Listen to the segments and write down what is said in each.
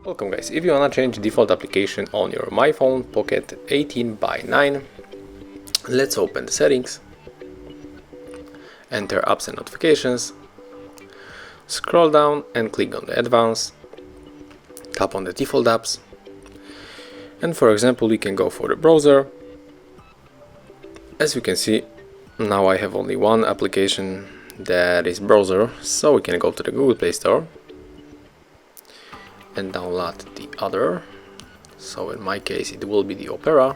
Welcome guys, if you wanna change default application on your MyPhone Pocket 18x9, let's open the settings, enter apps and notifications, scroll down and click on the advanced, tap on the default apps, and for example we can go for the browser. As you can see, now I have only one application, that is browser, so we can go to the Google Play Store and download the other. So in my case it will be the Opera.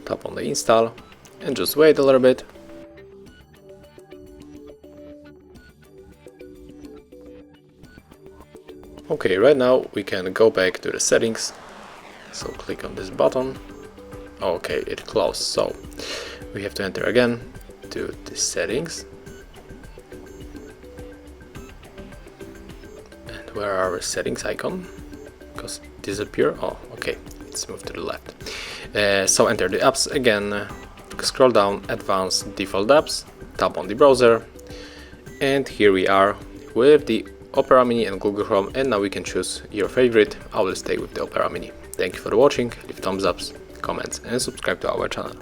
Tap on the install and just wait a little bit. Okay, right now we can go back to the settings, so click on this button. Okay, it closed, so we have to enter again to the settings. And where are our settings icon? Because it disappeared. Oh, okay, it's moved to the left. So enter the apps again, scroll down, advanced default apps, tap on the browser, and here we are with the Opera Mini and Google Chrome, and now we can choose your favorite. I will stay with the Opera Mini. Thank you for watching, leave thumbs ups, comments and subscribe to our channel.